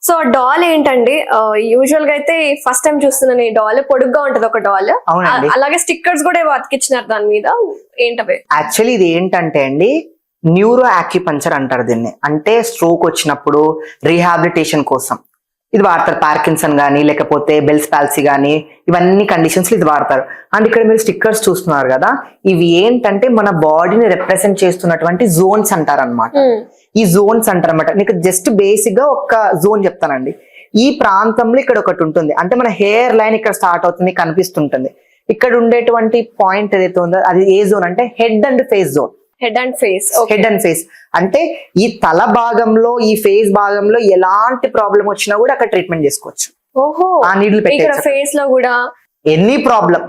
So doll ఏంటండి, usual గా అయితే ఫస్ట్ టైం చూస్తున్నాను ఈ డాల్. పొడుగ్గా ఉంటది ఒక డాల్, అలాగే స్టిక్కర్స్ కూడా అతికిచ్చినారు దాని మీద. ఏంటవి యాక్చువల్లీ ఇది ఏంటంటే అండి, న్యూరో యాక్యుపంచర్ అంటారు దీన్ని. అంటే స్ట్రోక్ వచ్చినప్పుడు రీహాబిలిటేషన్ కోసం ఇది వాడతారు. పార్కిన్సన్ గానీ లేకపోతే బెల్స్ పాల్సీ గానీ ఇవన్నీ కండిషన్స్ ఇది వాడతారు. అండ్ ఇక్కడ మీరు స్టిక్కర్స్ చూస్తున్నారు కదా, ఇవి ఏంటంటే మన బాడీని రిప్రజెంట్ చేస్తున్నటువంటి జోన్స్ అంటారు అనమాట. ఈ జోన్స్ అంటారు అనమాట. మీకు జస్ట్ బేసిక్ గా ఒక జోన్ చెప్తానండి. ఈ ప్రాంతంలో ఇక్కడ ఒకటి ఉంటుంది, అంటే మన హెయిర్ లైన్ ఇక్కడ స్టార్ట్ అవుతుంది, కనిపిస్తుంటుంది. ఇక్కడ ఉండేటువంటి పాయింట్ ఏదైతే ఉందో అది ఏ జోన్ అంటే head and face zone. Head and face, head and face అంటే ఈ తల భాగంలో, ఈ ఫేస్ భాగంలో ఎలాంటి ప్రాబ్లం వచ్చినా కూడా అక్కడ ట్రీట్మెంట్ చేసుకోవచ్చు. ఓహో, ఆ నీడిల్ పెట్టేసి ఫేస్ లో కూడా ఎనీ ప్రాబ్లం.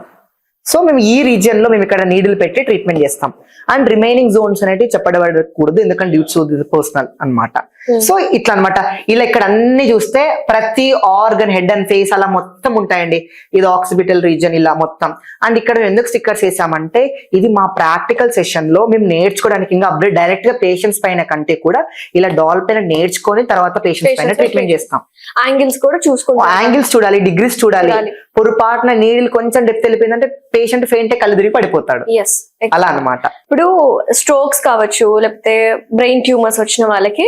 సో మేము ఈ రీజియన్ లో మేము ఇక్కడ నీడిల్ పెట్టి ట్రీట్మెంట్ చేస్తాం. అండ్ రిమైనింగ్ జోన్స్ అనేవి చెప్పబడకూడదు, ఎందుకంటే డ్యూట్స్ పర్సనల్ అన్నమాట. సో ఇట్లా అనమాట. ఇలా ఇక్కడ అన్ని చూస్తే ప్రతి ఆర్గన్, హెడ్ అండ్ ఫేస్ అలా మొత్తం ఉంటాయండి. ఇది ఆక్సిపిటల్ రీజియన్ ఇలా మొత్తం. అండ్ ఇక్కడ ఎందుకు స్టిక్కర్స్ వేసామంటే ఇది మా ప్రాక్టికల్ సెషన్ లో మేము నేర్చుకోవడానికి, ఇంకా అప్డేట్ డైరెక్ట్ గా పేషెంట్స్ పైన కంటే కూడా ఇలా డాల్ పైన నేర్చుకొని తర్వాత పేషెంట్స్ పైన ట్రీట్మెంట్ చేస్తాం. యాంగిల్స్ కూడా చూసుకుంటాం, యాంగిల్స్ చూడాలి, డిగ్రీస్ చూడాలి. పొరపాటున నీడిల్ కొంచెం డెప్త్ వెళ్ళిపోయిందంటే పేషెంట్ ఫెయింట్ కళ్ళు తిరిగి పడిపోతాడు. అలా అన్నమాట. ఇప్పుడు స్ట్రోక్స్ కావచ్చు, లేకపోతే బ్రెయిన్ ట్యూమర్స్ వచ్చిన వాళ్ళకి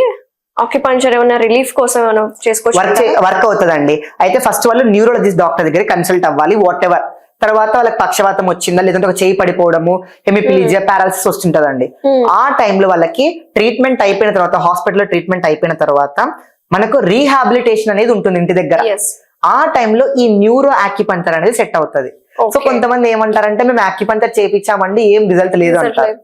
ఆక్యుపంచర్ ఏమైనా రిలీఫ్ కోసం ఏమైనా చేసుకోవచ్చు, వర్క్ అవుతుందండి. అయితే ఫస్ట్ వాళ్ళు న్యూరాలజిస్ట్ డాక్టర్ దగ్గర కన్సల్ట్ అవ్వాలి. వాట్ ఎవర్ తర్వాత వాళ్ళకి పక్షవాతం వచ్చిందా, లేదంటే ఒక చేయి పడిపోవడము, హెమిప్లీజియా, పారాలసిస్ వస్తుంటదండి. ఆ టైంలో వాళ్ళకి ట్రీట్మెంట్ అయిపోయిన తర్వాత, హాస్పిటల్లో ట్రీట్మెంట్ అయిపోయిన తర్వాత మనకు రీహాబిలిటేషన్ అనేది ఉంటుంది ఇంటి దగ్గర. ఆ టైంలో ఈ న్యూరో యాక్యుపంచర్ అనేది సెట్ అవుతుంది. సో కొంతమంది ఏమంటారంటే మేము యాక్యుపంచర్ చేయించామండి, ఏం రిజల్ట్ లేదు అంటారు.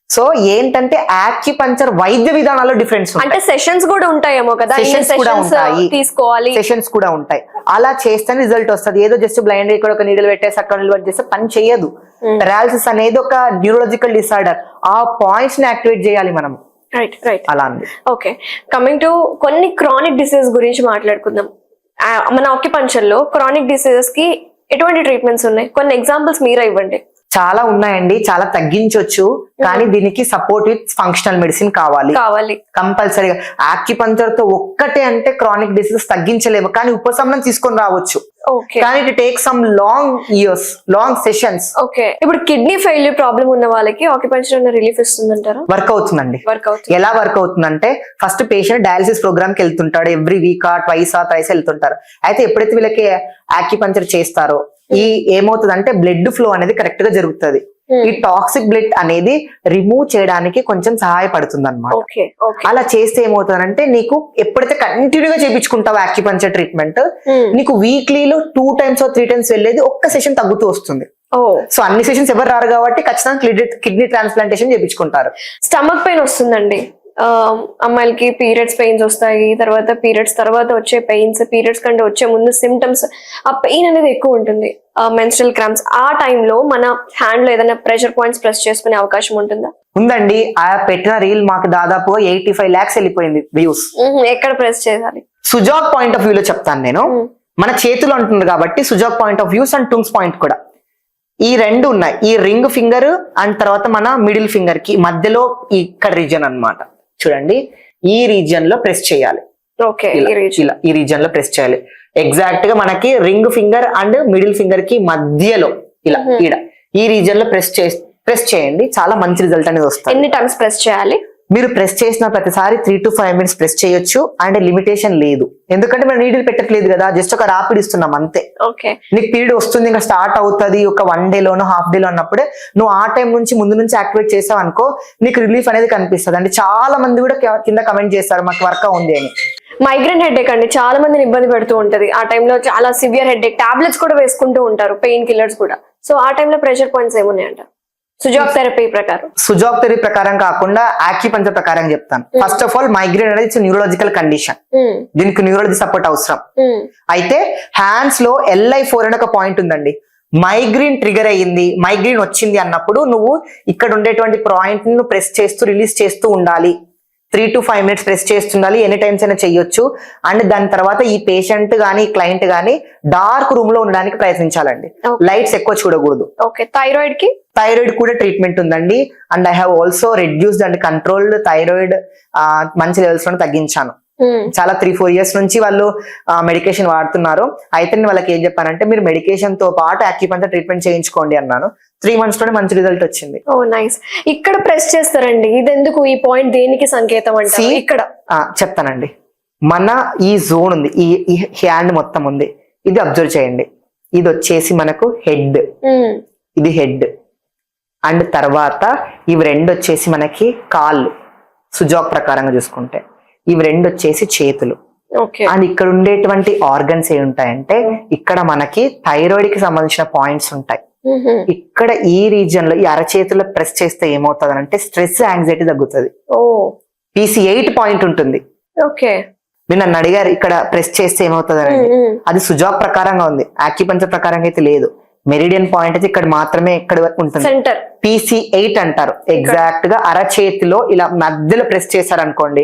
సో ఏంటంటే యాక్యుపంచర్ వైద్య విధానాల్లో డిఫరెన్స్ అంటే సెషన్స్ కూడా ఉంటాయేమో కదా, సెషన్స్ కూడా ఉంటాయి, తీసుకోవాలి, సెషన్స్ కూడా ఉంటాయి. అలా చేస్తేనే రిజల్ట్ వస్తుంది. ఏదో జస్ట్ బ్లైండ్ ఇక్కడ ఒక నీడిల్ పెట్టేసి అక్కడ నిలబడి చేస్తే పని చేయదు. పెరాలసిస్ అనేది ఒక న్యూరలాజికల్ డిసార్డర్. ఆ పాయింట్స్ ని యాక్టివేట్ చేయాలి మనం. రైట్ అలా అండి. ఓకే, కమింగ్ టు కొన్ని క్రానిక్ డిసీజ్ గురించి మాట్లాడుకుందాం. మన ఆక్యుపంచర్ లో క్రానిక్ డిసీజెస్ కి ఎటువంటి ట్రీట్మెంట్స్ ఉన్నాయి? కొన్ని ఎగ్జాంపుల్స్ మీరే ఇవ్వండి. చాలా ఉన్నాయండి, చాలా తగ్గించవచ్చు. కానీ దీనికి సపోర్ట్ విత్ ఫంక్షనల్ మెడిసిన్ కావాలి కంపల్సరీగా. యాక్యుపంచర్ తో ఒక్కటే అంటే క్రానిక్ డిసీజెస్ తగ్గించలేము, కానీ ఉపశమనం తీసుకొని రావచ్చు. కానీ it take some long years, long sessions. Okay, ఇప్పుడు కిడ్నీ ఫెయిల్యూర్ ప్రాబ్లం ఉన్న వాళ్ళకి ఆక్యుపంచర్ రిలీఫ్ ఇస్తుందంటారా? వర్క్ అవుతుందండి. ఎలా వర్క్ అవుతుందంటే, ఫస్ట్ పేషెంట్ డయాలసిస్ ప్రోగ్రామ్ కి వెళ్తుంటాడు, ఎవ్రీ వీక్ ట్వైస్ వెళ్తుంటారు. అయితే ఎప్పుడైతే వీళ్ళకి యాక్యుపంచర్ చేస్తారో ఈ ఏమవుతుందంటే బ్లడ్ ఫ్లో అనేది కరెక్ట్ గా జరుగుతుంది. ఈ టాక్సిక్ బ్లడ్ అనేది రిమూవ్ చేయడానికి కొంచెం సహాయపడుతుంది అనమాట. అలా చేస్తే ఏమవుతుందంటే, నీకు ఎప్పుడైతే కంటిన్యూగా చేయించుకుంటావు యాక్యుపంచర్ ట్రీట్మెంట్, నీకు వీక్లీలో 2 times or 3 times వెళ్ళేది ఒక్క సెషన్ తగ్గుతూ వస్తుంది. సో అన్ని సెషన్స్ ఎవరు రారు కాబట్టి ఖచ్చితంగా కిడ్నీ ట్రాన్స్ప్లాంటేషన్ చేయించుకుంటారు. స్టమక్ పెయిన్ వస్తుందండి అమ్మాయిలకి, పీరియడ్స్ పెయిన్స్ వస్తాయి, తర్వాత పీరియడ్స్ తర్వాత వచ్చే పెయిన్స్, పీరియడ్స్ కంటే వచ్చే ముందు సిమ్టమ్స్, ఆ పెయిన్ అనేది ఎక్కువ ఉంటుంది, మెన్స్ట్రల్ క్రాంప్స్. ఆ టైంలో మన హ్యాండ్ లో ఏదైనా ప్రెషర్ పాయింట్స్ ప్రెస్ చేసుకునే అవకాశం ఉంటుందా? ఉందండి. ఆ పెట్టిన రీల్ మాకు దాదాపు 85 lakhs వెళ్ళిపోయింది వ్యూస్. ఎక్కడ ప్రెస్ చేయాలి? సుజాక్ పాయింట్ ఆఫ్ వ్యూ లో చెప్తాను నేను. మన చేతులు అంటుంది కాబట్టి సుజాక్ పాయింట్ ఆఫ్ వ్యూస్ అండ్ టుంగ్స్ పాయింట్ కూడా ఈ రెండు ఉన్నాయి. ఈ రింగ్ ఫింగర్ అండ్ తర్వాత మన మిడిల్ ఫింగర్ కి మధ్యలో ఇక్కడ రీజియన్ అన్నమాట. చూడండి, ఈ రీజియన్ లో ప్రెస్ చేయాలి. ఇలా ఈ రీజియన్ లో ప్రెస్ చేయాలి. ఎగ్జాక్ట్ గా మనకి ring finger and middle finger కి మధ్యలో ఇలా ఈ రీజియన్ లో ప్రెస్ చేయండి. చాలా మంచి రిజల్ట్ అనేది వస్తుంది. ఎన్ని టైమ్స్ ప్రెస్ చేయాలి? మీరు ప్రెస్ చేసిన ప్రతిసారి 3 to 5 minutes ప్రెస్ చేయొచ్చు. అండ్ లిమిటేషన్ లేదు, ఎందుకంటే మనం నీడిల్ పెట్టట్లేదు కదా, జస్ట్ ఒక రాపిడ్ ఇస్తున్నాం అంతే. నీకు పీరియడ్ వస్తుంది, ఇంకా స్టార్ట్ అవుతుంది ఒక 1 day లోనో హాఫ్ డే లో అన్నప్పుడే నువ్వు ఆ టైం నుంచి ముందు నుంచి యాక్టివేట్ చేసావు అనుకో, నీకు రిలీఫ్ అనేది కనిపిస్తుంది. అంటే చాలా మంది కూడా కింద కమెంట్ చేస్తారు మాకు వర్క్ ఉంది అని. మైగ్రేన్ హెడేక్ అండి, చాలా మందిని ఇబ్బంది పెడుతూ ఉంటది. ఆ టైంలో చాలా సివియర్ హెడేక్, టాబ్లెట్స్ కూడా వేసుకుంటూ ఉంటారు, పెయిన్ కిల్లర్స్ కూడా. సో ఆ టైంలో ప్రెషర్ పాయింట్స్ ఏమున్నాయంట? సుజాక్ థెరపీ ప్రకారం కాకుండా యాక్యుపంచర్ ప్రకారం చెప్తాను. ఫస్ట్ ఆఫ్ ఆల్, మైగ్రేన్ అనేది న్యూరలాజికల్ కండిషన్, దీనికి న్యూరాలజీ సపోర్ట్ అవసరం. అయితే హ్యాండ్స్ లో LI4 అనే ఒక పాయింట్ ఉందండి. మైగ్రేన్ ట్రిగర్ అయ్యింది, మైగ్రేన్ వచ్చింది అన్నప్పుడు నువ్వు ఇక్కడ ఉండేటువంటి పాయింట్ ను ప్రెస్ చేస్తూ రిలీజ్ చేస్తూ ఉండాలి. 3 to 5 minutes ప్రెస్ చేస్తుండాలి. ఎనీ టైమ్స్ అయినా చెయ్యొచ్చు. అండ్ దాని తర్వాత ఈ పేషెంట్ గానీ క్లయింట్ గానీ డార్క్ రూమ్ లో ఉండడానికి ప్రయత్నించాలండి. లైట్స్ ఎక్కువ చూడకూడదు. థైరాయిడ్ కూడా ట్రీట్మెంట్ ఉందండి. And I have also reduced and controlled thyroid మంచి లెవెల్స్ లో తగ్గించాను. చాలా 3-4 ఇయర్స్ నుంచి వాళ్ళు మెడికేషన్ వాడుతున్నారు. అయితే నేను వాళ్ళకి ఏం చెప్పానంటే మీరు మెడికేషన్ తో పాటు యాక్యుపంక్చర్ ట్రీట్మెంట్ చేయించుకోండి అన్నాను. 3 months లోనే మంచి రిజల్ట్ వచ్చింది. ఓ నైస్. ఇక్కడ ప్రెస్ చేస్తారండి, ఇది ఎందుకు, ఈ పాయింట్ దేనికి సంకేతం అంటే? ఇక్కడ చెప్తానండి. మన ఈ జోన్ ఉంది, ఈ హ్యాండ్ మొత్తం ఉంది, ఇది అబ్జర్వ్ చేయండి. ఇది వచ్చేసి మనకు హెడ్, ఇది హెడ్. అండ్ తర్వాత ఇవి రెండు వచ్చేసి మనకి కాళ్ళు, సుజాక్ ప్రకారంగా చూసుకుంటే ఇవి రెండు వచ్చేసి చేతులు. అండ్ ఇక్కడ ఉండేటువంటి ఆర్గన్స్ ఏ ఉంటాయంటే ఇక్కడ మనకి థైరాయిడ్ కి సంబంధించిన పాయింట్స్ ఉంటాయి. ఇక్కడ ఈ రీజియన్ లో ఈ అరచేతుల్లో ప్రెస్ చేస్తే ఏమవుతుంది అంటే స్ట్రెస్, యాంగ్జైటీ తగ్గుతుంది. PC8 పాయింట్ ఉంటుంది. మీరు నన్ను అడిగారు ఇక్కడ ప్రెస్ చేస్తే ఏమవుతుంది అని, అది సుజాక్ ప్రకారంగా ఉంది, యాక్యుపంక్చర్ ప్రకారంగా అయితే లేదు. మెరిడియన్ పాయింట్ అయితే ఇక్కడ మాత్రమే ఇక్కడ ఉంటుంది, PC8 అంటారు. ఎగ్జాక్ట్ గా అరచేతిలో ఇలా మధ్యలో ప్రెస్ చేశారనుకోండి,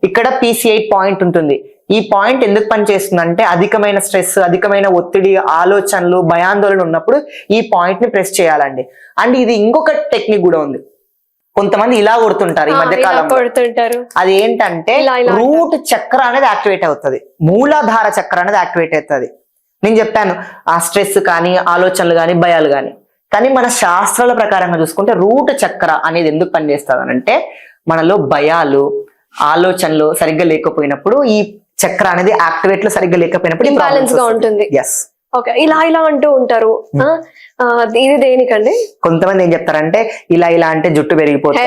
ఇక్కడ PC8 పాయింట్ ఉంటుంది. ఈ పాయింట్ ఎందుకు పనిచేస్తుందంటే అధికమైన స్ట్రెస్, అధికమైన ఒత్తిడి, ఆలోచనలు, భయాందోళన ఉన్నప్పుడు ఈ పాయింట్ ని ప్రెస్ చేయాలండి. అండ్ ఇది ఇంకొక టెక్నిక్ కూడా ఉంది, కొంతమంది ఇలా కొడుతుంటారు ఈ మధ్య కాలంలో. అది ఏంటంటే రూట్ చక్ర అనేది యాక్టివేట్ అవుతుంది, మూలాధార చక్ర అనేది యాక్టివేట్ అవుతుంది. నేను చెప్పాను ఆ స్ట్రెస్ కానీ, ఆలోచనలు కానీ, భయాలు కానీ మన శాస్త్రాల ప్రకారంగా చూసుకుంటే రూట్ చక్ర అనేది ఎందుకు పనిచేస్తుంది అంటే మనలో భయాలు, ఆలోచనలు సరిగ్గా లేకపోయినప్పుడు ఈ చక్ర అనేది యాక్టివేట్ లో సరిగ్గా లేకపోయినప్పుడు ఇంబ్యాలెన్స్ గా ఉంటుంది. ఇలా అంటూ ఉంటారు, ఇది దేనికండి? కొంతమంది ఏం చెప్తారంటే ఇలా అంటే జుట్టు పెరిగిపోతుంది,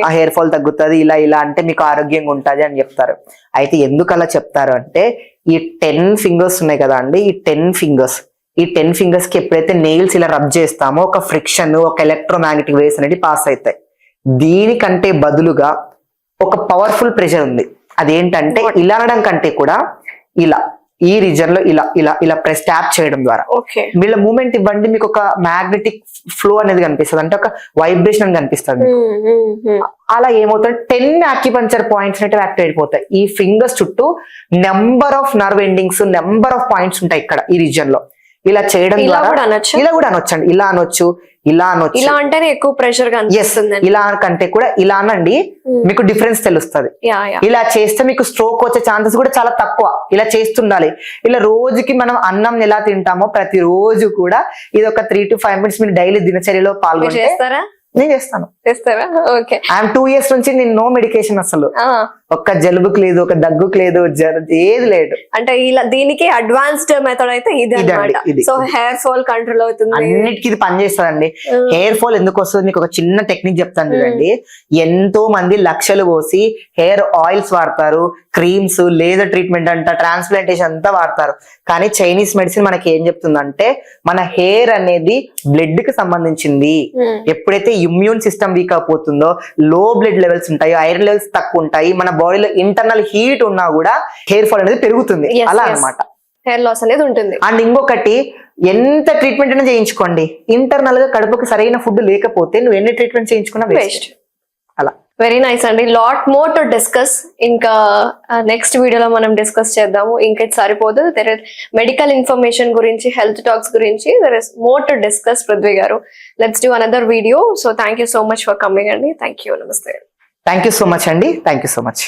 ఆ హెయిర్ ఫాల్ తగ్గుతుంది, ఇలా అంటే మీకు ఆరోగ్యంగా ఉంటది అని చెప్తారు. అయితే ఎందుకు అలా చెప్తారు అంటే ఈ 10 fingers ఉన్నాయి కదా అండి, ఈ 10 fingers కి ఎప్పుడైతే నెయిల్స్ ఇలా రబ్ చేస్తామో ఒక ఫ్రిక్షన్, ఒక ఎలక్ట్రోమాగ్నెటిక్ వేవ్స్ అనేది పాస్ అవుతాయి. దీనికంటే బదులుగా ఒక పవర్ఫుల్ ప్రెషర్ ఉంది. అదేంటంటే ఇలా అనడం కంటే కూడా ఇలా ఈ రీజన్ లో ఇలా ప్రెస్ ట్యాప్ చేయడం ద్వారా వీళ్ళ మూమెంట్ ఇవ్వండి, మీకు ఒక మ్యాగ్నెటిక్ ఫ్లో అనేది కనిపిస్తుంది, అంటే ఒక వైబ్రేషన్ అని కనిపిస్తుంది. అలా ఏమవుతుంది 10 యాక్యుపంక్చర్ పాయింట్స్ అనేవి యాక్టివేట్ అయిపోతాయి. ఈ ఫింగర్స్ చుట్టూ number of nerve endings, number of points ఉంటాయి ఇక్కడ ఈ రీజియన్ లో. ఇలా చేయడం ద్వారా ఇలా కూడా అనొచ్చండి, ఇలా అనొచ్చు, ఇలా అంటేనే ఎక్కువ ప్రెషర్ గా అనిపిస్తుంది. ఇలా కంటే కూడా ఇలా అనండి, మీకు డిఫరెన్స్ తెలుస్తుంది. ఇలా చేస్తే మీకు స్ట్రోక్ వచ్చే ఛాన్సెస్ కూడా చాలా తక్కువ. ఇలా చేస్తుండాలి. ఇలా రోజుకి మనం అన్నం ఎలా తింటామో ప్రతి రోజు కూడా ఇది ఒక 3 to 5 minutes మీరు డైలీ దినచర్యలో పాల్గొంటే. నేను చేస్తాను. ఐఎమ్ 2 years నుంచి నేను నో మెడికేషన్, అసలు ఒక్క జలుబుకి లేదు, ఒక దగ్గుకు లేదు, ఏది లేదు. అంటే ఇలా దీనికి అడ్వాన్స్డ్ మెథడ్ అయితే ఇది. సో హెయిర్ ఫాల్ కంట్రోల్ అవుతుంది, అన్నిటికీ ఇది పనిచేస్తుందండి. హెయిర్ ఫాల్ ఎందుకు వస్తుంది మీకు ఒక చిన్న టెక్నిక్ చెప్తాను చూడండి. ఎంతో మంది లక్షలు పోసి హెయిర్ ఆయిల్స్ వాడతారు, క్రీమ్స్, లేజర్ ట్రీట్మెంట్ అంట, ట్రాన్స్ప్లాంటేషన్ అంతా వాడతారు. కానీ చైనీస్ మెడిసిన్ మనకి ఏం చెప్తుందంటే మన హెయిర్ అనేది బ్లడ్ కి సంబంధించింది. ఎప్పుడైతే ఇమ్యూన్ సిస్టమ్ వీక్ అయిపోతుందో, లో బ్లడ్ లెవెల్స్ ఉంటాయి, ఐరన్ లెవెల్స్ తక్కువ ఉంటాయి, మన బాడీలో ఇంటర్నల్ హీట్ ఉన్నా కూడా హెయిర్ ఫాల్ అనేది పెరుగుతుంది. అలా అన్నమాట, హెయిర్ లాస్ అనేది ఉంటుంది. అండ్ ఇంకొకటి, ఎంత ట్రీట్మెంట్ అయినా చేయించుకోండి, ఇంటర్నల్ గా కడుపుకి సరైన ఫుడ్ లేకపోతే నువ్వు ఎన్ని ట్రీట్మెంట్ చేయించుకున్నా వేస్ట్. అలా వెరీ నైస్ అండి. Lot more to discuss. ఇంకా నెక్స్ట్ వీడియోలో మనం డిస్కస్ చేద్దాము. ఇంకా సరిపోదు, మెడికల్ ఇన్ఫర్మేషన్ గురించి, హెల్త్ టాక్స్ గురించి there is more to discuss. Prithvi గారు, let's do another video. So thank you so much for coming అండి. థ్యాంక్ యూ, నమస్తే. థ్యాంక్ యూ సో మచ్ అండి. Thank you so much.